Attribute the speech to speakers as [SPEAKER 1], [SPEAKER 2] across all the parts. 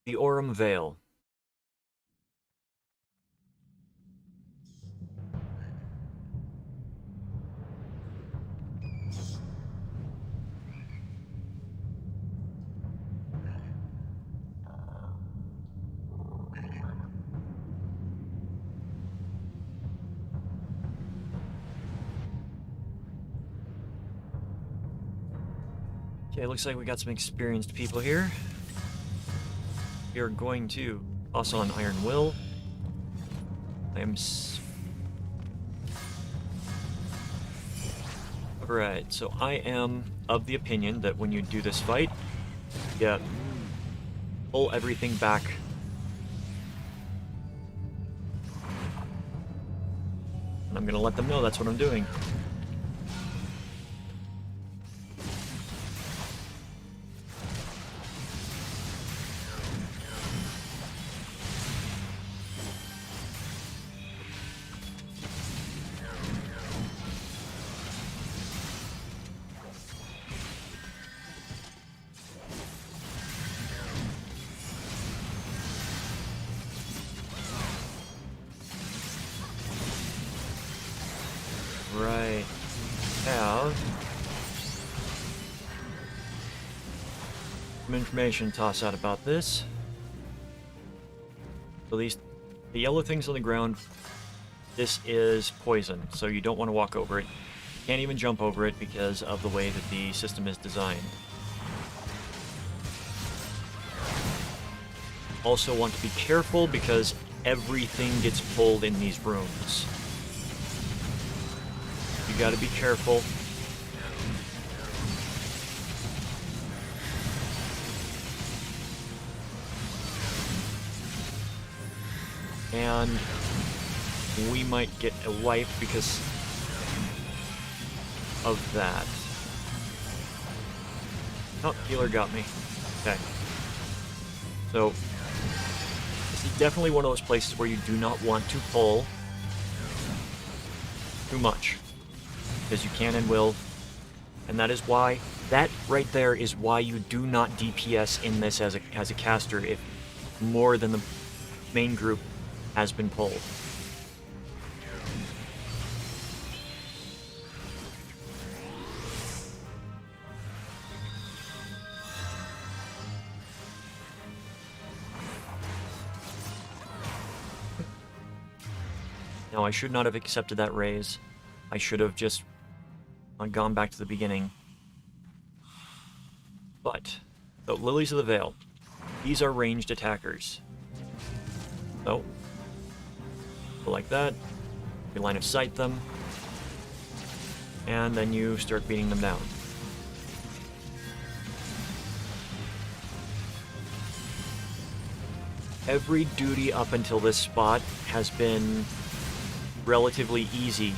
[SPEAKER 1] The Aurum Vale. Okay, looks like we got some experienced people here. We are going to toss on Iron Will. Alright, so I am of the opinion that when you do this fight, you pull everything back. And I'm gonna let them know that's what I'm doing. Right. Have some information to toss out about this. So the yellow things on the ground, this is poison, so you don't want to walk over it. You can't even jump over it because of the way that the system is designed. Also want to be careful because everything gets pulled in these rooms. You gotta be careful. And we might get a wipe because of that. Oh, healer got me. Okay. So, this is definitely one of those places where you do not want to pull too much. Because you can and will, and that is why, that right there is why you do not DPS in this as a caster if more than the main group has been pulled. Now, I should not have accepted that raise. I should have just gone back to the beginning. But, the Lilies of the Vale, these are ranged attackers. So, go like that, you line of sight them, and then you start beating them down. Every duty up until this spot has been relatively easy.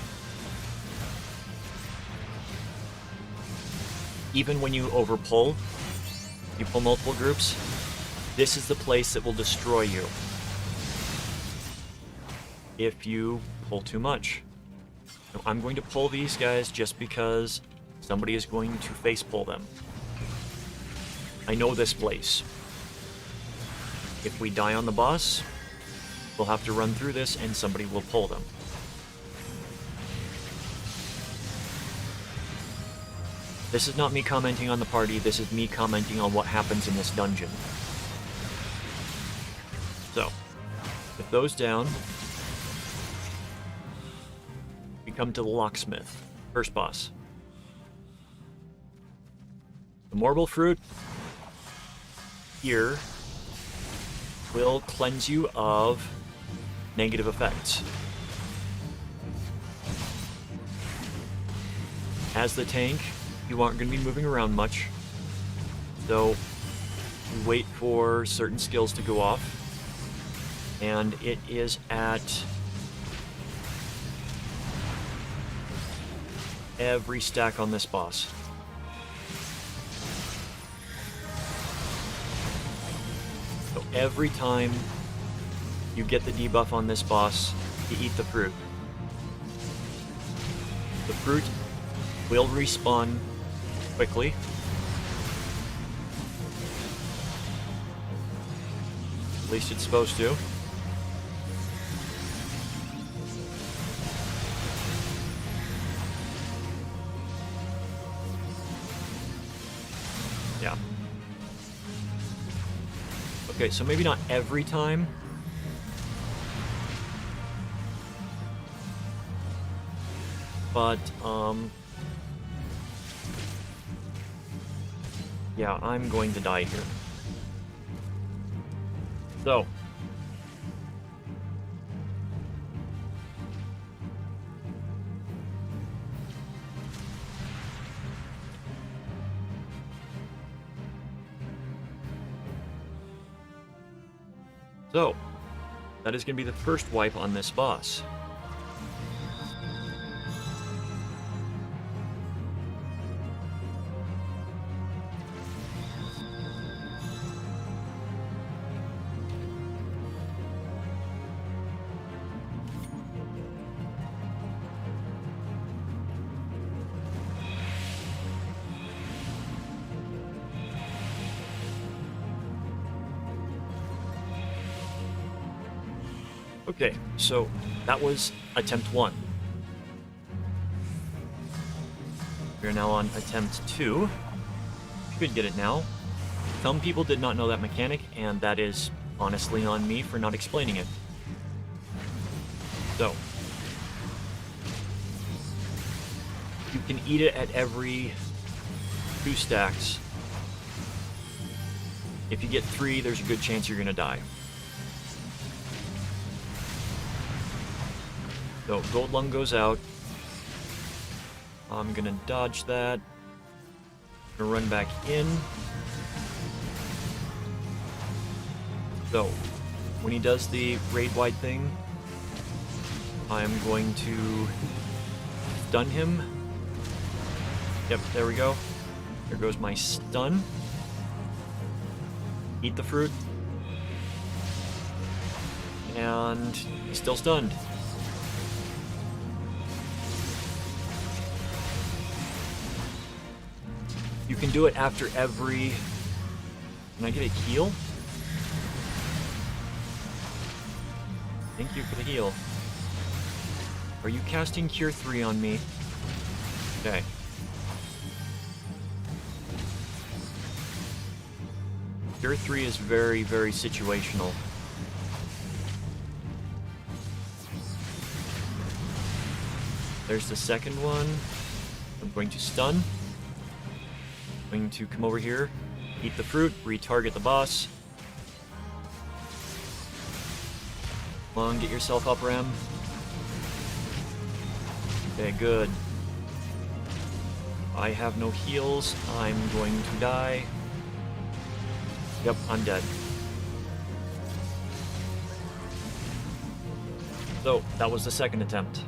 [SPEAKER 1] Even when you overpull, you pull multiple groups, this is the place that will destroy you if you pull too much. Now, I'm going to pull these guys just because somebody is going to face pull them. I know this place. If we die on the boss, we'll have to run through this and somebody will pull them. This is not me commenting on the party, this is me commenting on what happens in this dungeon. So, with those down, we come to the Locksmith, first boss. The Morble Fruit here will cleanse you of negative effects. As the tank, you aren't going to be moving around much, so wait for certain skills to go off, and it is at every stack on this boss. So every time you get the debuff on this boss, you eat the fruit. The fruit will respawn quickly. At least it's supposed to. Yeah. Okay, so maybe not every time. But, yeah, I'm going to die here. So. So, that is going to be the first wipe on this boss. Okay, so that was attempt 1. We're now on attempt 2. Should get it now. Some people did not know that mechanic, and that is honestly on me for not explaining it. So, you can eat it at every 2 stacks. If you get 3, there's a good chance you're gonna die. So, gold lung goes out. I'm gonna dodge that. Gonna run back in. So, when he does the raid-wide thing, I'm going to stun him. Yep, there we go. There goes my stun. Eat the fruit. And he's still stunned. You can do it after every... Can I get a heal? Thank you for the heal. Are you casting Cure 3 on me? Okay. Cure 3 is very, very situational. There's the second one. I'm going to stun. Going to come over here, eat the fruit, retarget the boss. Come on, get yourself up, Rem. Okay, good. I have no heals. I'm going to die. Yep, I'm dead. So, that was the second attempt.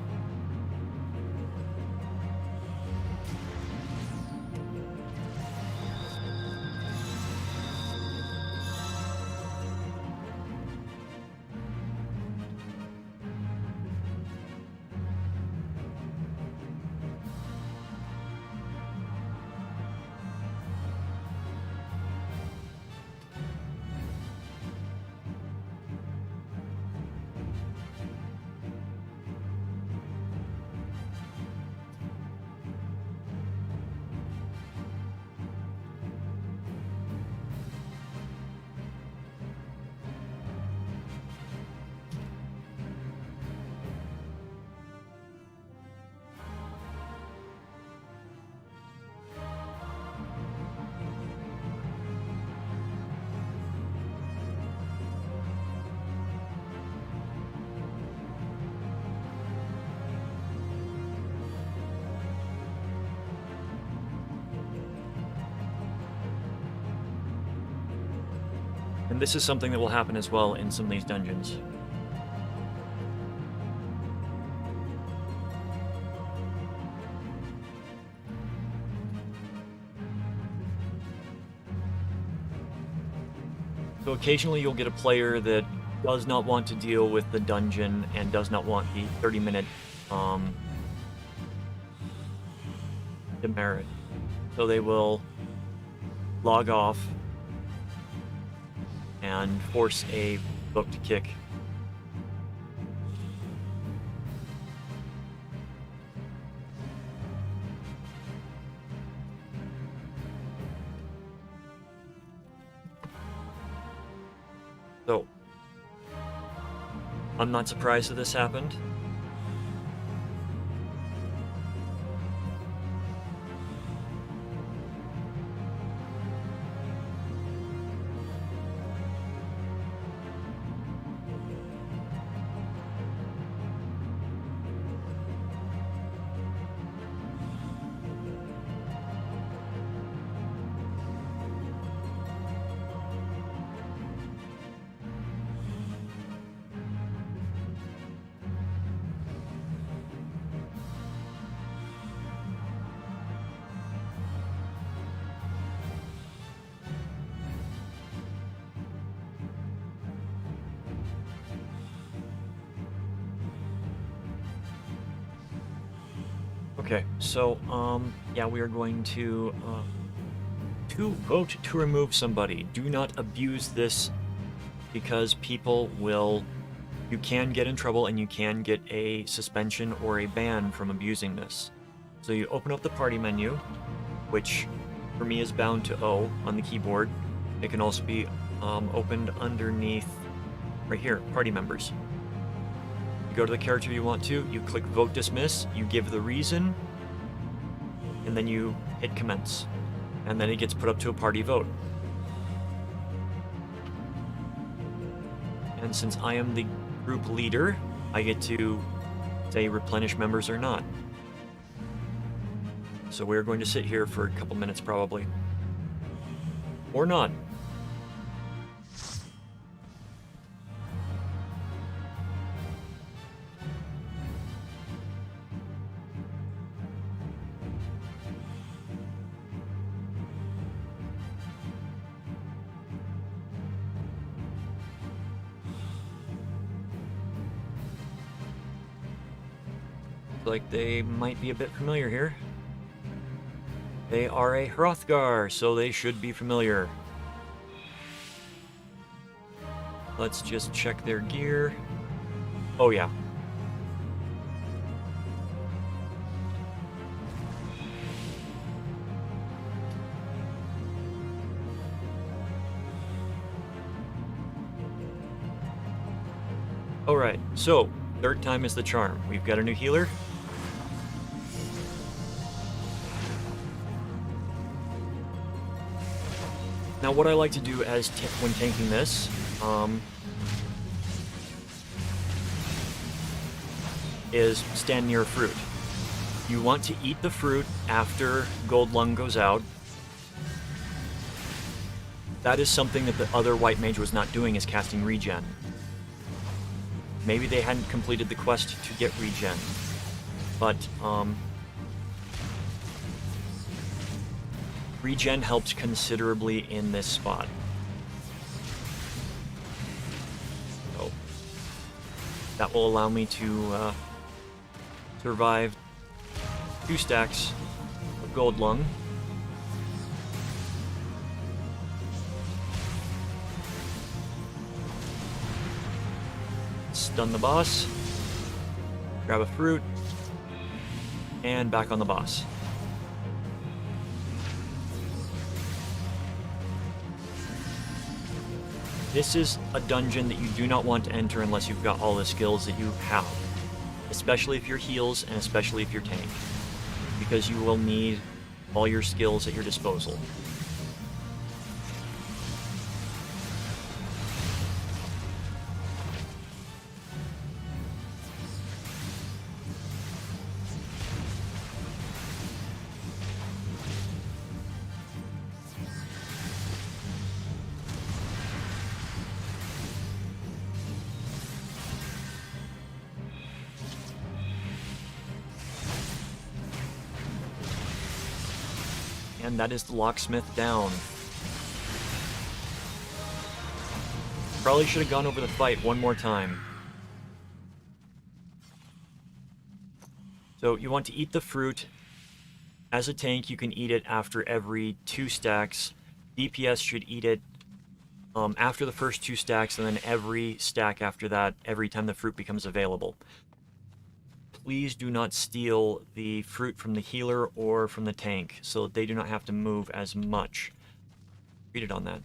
[SPEAKER 1] And this is something that will happen as well in some of these dungeons. So occasionally you'll get a player that does not want to deal with the dungeon and does not want the 30-minute demerit. So they will log off, and force a vote to kick. So, I'm not surprised that this happened. Okay, so, yeah, we are going to vote to remove somebody. Do not abuse this, because people will... You can get in trouble, and you can get a suspension or a ban from abusing this. So you open up the party menu, which for me is bound to O on the keyboard. It can also be opened underneath, right here, party members. You go to the character you want to, you click vote dismiss, you give the reason, and then you hit commence. And then it gets put up to a party vote. And since I am the group leader, I get to say replenish members or not. So we're going to sit here for a couple minutes probably. Or not. Like they might be a bit familiar here. They are a Hrothgar, so they should be familiar. Let's just check their gear. Oh yeah. Alright, so third time is the charm. We've got a new healer. Now, what I like to do as when tanking this, is stand near a fruit. You want to eat the fruit after Gold Lung goes out. That is something that the other white mage was not doing, is casting regen. Maybe they hadn't completed the quest to get regen, but regen helps considerably in this spot. So that will allow me to survive 2 stacks of Gold Lung. Stun the boss, grab a fruit, and back on the boss. This is a dungeon that you do not want to enter unless you've got all the skills that you have, especially if you're heals and especially if you're tank, because you will need all your skills at your disposal. And that is the Locksmith down. Probably should have gone over the fight one more time. So you want to eat the fruit. As a tank, you can eat it after every 2 stacks. DPS should eat it after the first 2 stacks, and then every stack after that, every time the fruit becomes available. Please do not steal the fruit from the healer or from the tank, so that they do not have to move as much. Read it on that.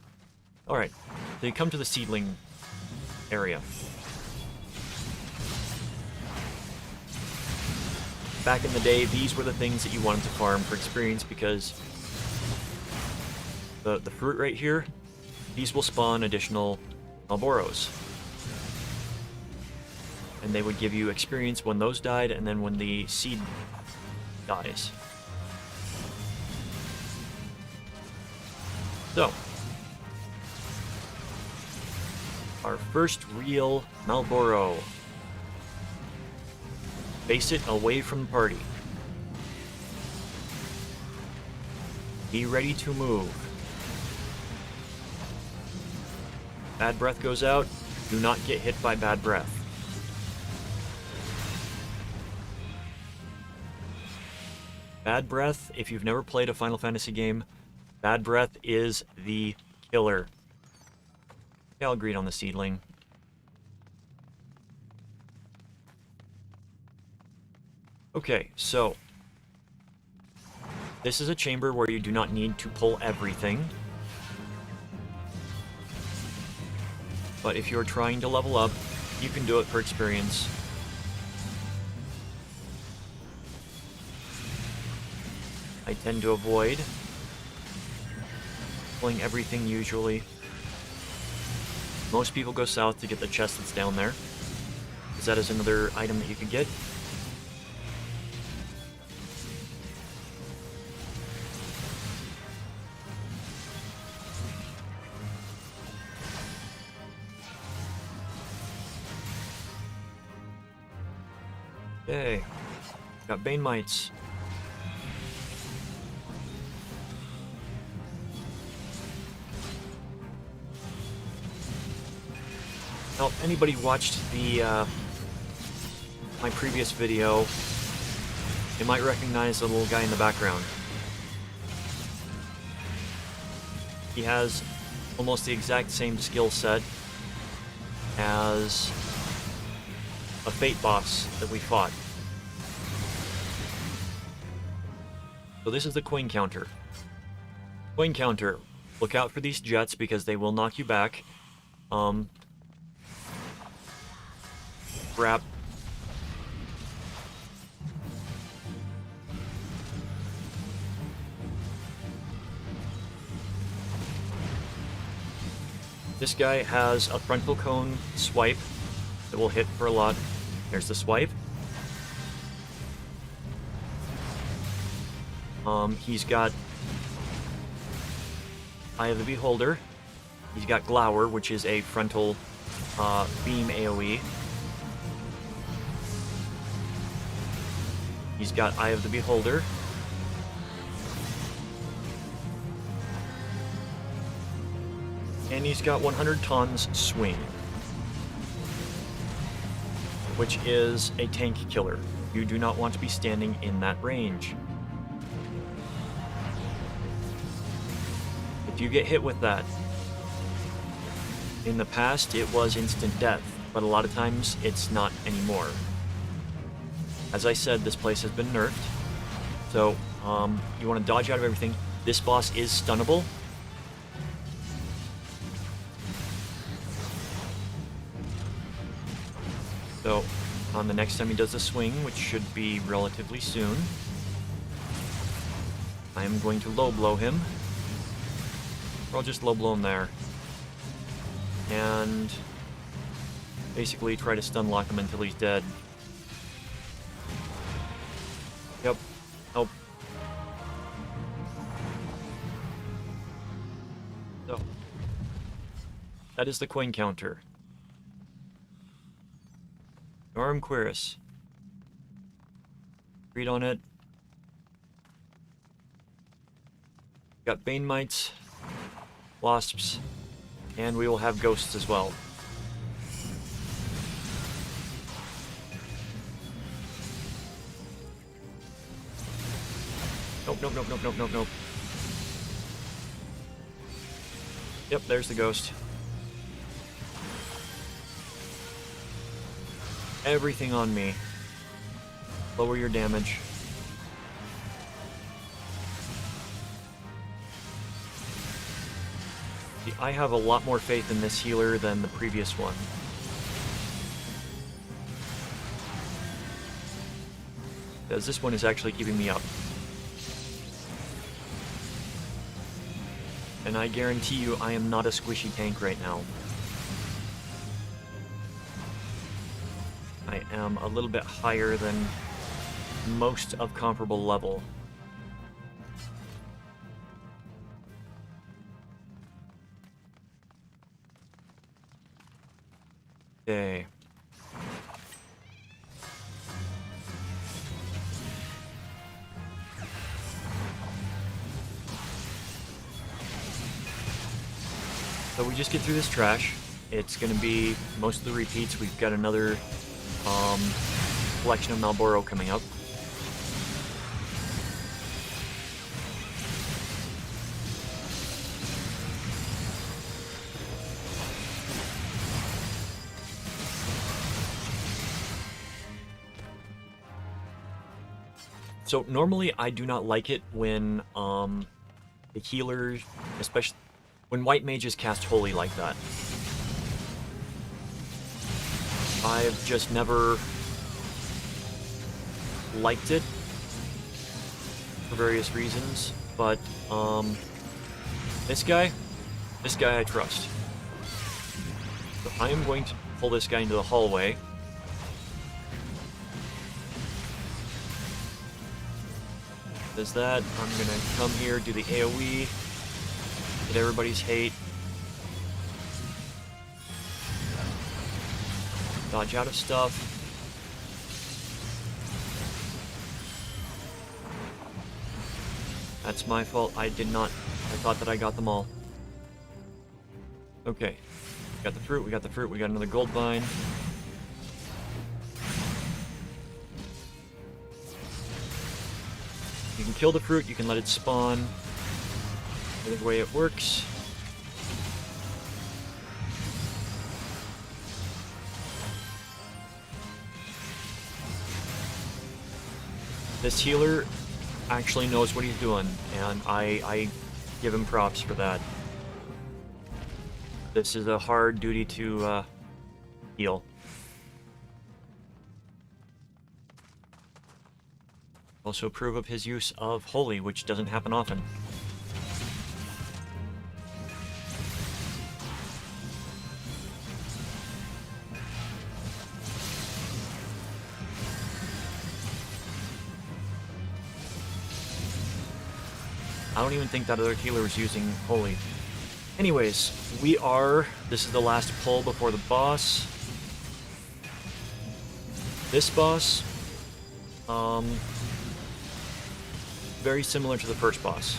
[SPEAKER 1] Alright, so you come to the seedling area. Back in the day, these were the things that you wanted to farm for experience, because the fruit right here, these will spawn additional Malboros. And they would give you experience when those died, and then when the seed dies. So, our first real Malboro. Face it away from the party. Be ready to move. Bad breath goes out. Do not get hit by bad breath. Bad breath, if you've never played a Final Fantasy game, bad breath is the killer. Okay, I'll agree on the seedling. Okay, so this is a chamber where you do not need to pull everything. But if you're trying to level up, you can do it for experience. I tend to avoid pulling everything usually. Most people go south to get the chest that's down there, because that is another item that you can get. Okay, got Bane Mites. Now, if anybody watched the my previous video, you might recognize the little guy in the background. He has almost the exact same skill set as a Fate boss that we fought. So this is the Coincounter. Coincounter, look out for these jets because they will knock you back. Grab. This guy has a frontal cone swipe that will hit for a lot. There's the swipe. He's got Eye of the Beholder. He's got Glower, which is a frontal beam AoE. He's got Eye of the Beholder. And he's got 100 tons swing, which is a tank killer. You do not want to be standing in that range. If you get hit with that, in the past it was instant death, but a lot of times it's not anymore. As I said, this place has been nerfed, so you want to dodge out of everything. This boss is stunnable. So, on the next time he does a swing, which should be relatively soon, I am going to low blow him. Or I'll just low blow him there. And basically try to stun lock him until he's dead. Yep. Nope. So, that is the Coincounter. Aurum Vale. Read on it. Got Bane Mites, Wasps, and we will have Ghosts as well. Nope, nope, nope, nope, nope, nope, nope. Yep, there's the Ghost. everything on me. Lower your damage. I have a lot more faith in this healer than the previous one. Because this one is actually keeping me up. And I guarantee you I am not a squishy tank right now. I am a little bit higher than most of comparable level. Okay. So we just get through this trash. It's going to be most of the repeats. We've got another collection of Malboro coming up. So normally I do not like it when the healers, especially when white mages cast holy like that. I've just never liked it for various reasons, but this guy I trust. So I am going to pull this guy into the hallway. Does that, I'm gonna come here, do the AoE, get everybody's hate. Dodge out of stuff. That's my fault. I did not. I thought that I got them all. Okay. We got the fruit, we got the fruit, we got another gold vine. You can kill the fruit, you can let it spawn. Either way it works. This healer actually knows what he's doing, and I give him props for that. This is a hard duty to heal. Also approve of his use of Holy, which doesn't happen often. I don't even think that other healer was using Holy. Anyways, this is the last pull before the boss. This boss, very similar to the first boss.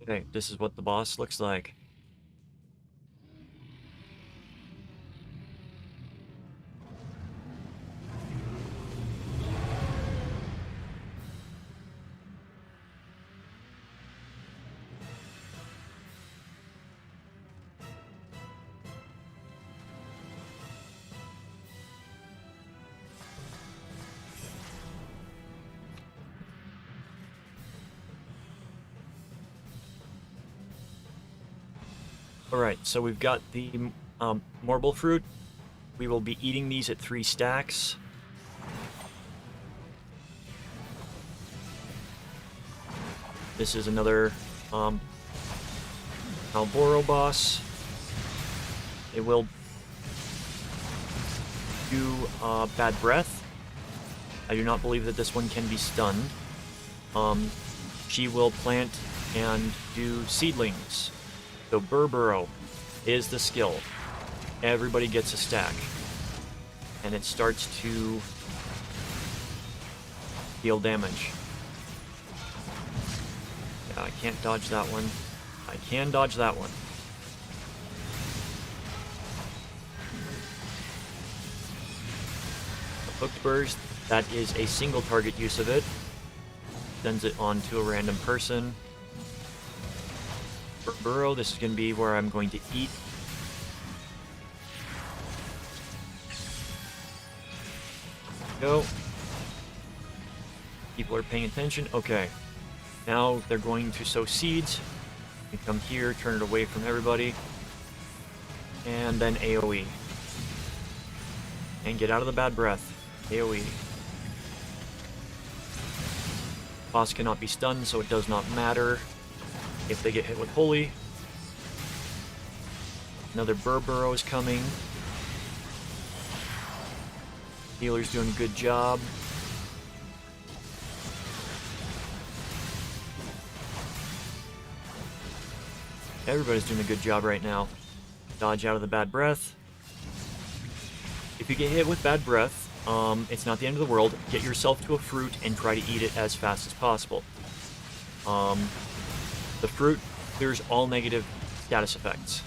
[SPEAKER 1] Okay, this is what the boss looks like. Alright, so we've got the marble fruit. We will be eating these at 3 stacks. This is another Malboro boss. It will do bad breath. I do not believe that this one can be stunned. She will plant and do seedlings. So Burburo is the skill. Everybody gets a stack. And it starts to deal damage. Yeah, I can't dodge that one. I can dodge that one. Hooked burst, that is a single target use of it. Sends it on to a random person. For burrow, this is going to be where I'm going to eat. Go. People are paying attention. Okay. Now they're going to sow seeds. You come here, turn it away from everybody. And then AoE. And get out of the bad breath. AoE. Boss cannot be stunned, so it does not matter if they get hit with Holy. Another Burrow is coming. Healer's doing a good job. Everybody's doing a good job right now. Dodge out of the bad breath. If you get hit with bad breath, it's not the end of the world. Get yourself to a fruit and try to eat it as fast as possible. The fruit clears all negative status effects.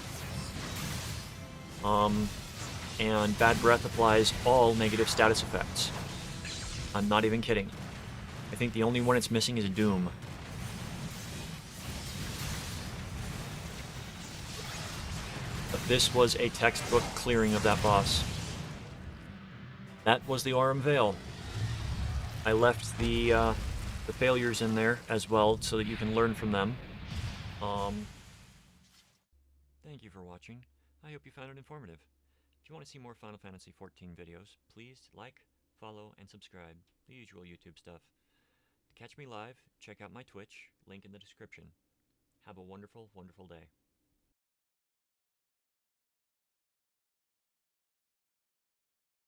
[SPEAKER 1] And bad breath applies all negative status effects. I'm not even kidding. I think the only one it's missing is Doom. But this was a textbook clearing of that boss. That was the Aurum Vale. I left the failures in there as well so that you can learn from them. Thank you for watching. I hope you found it informative. If you want to see more Final Fantasy XIV videos, please like, follow, and subscribe. The usual YouTube stuff. To catch me live, check out my Twitch, link in the description. Have a wonderful, wonderful day.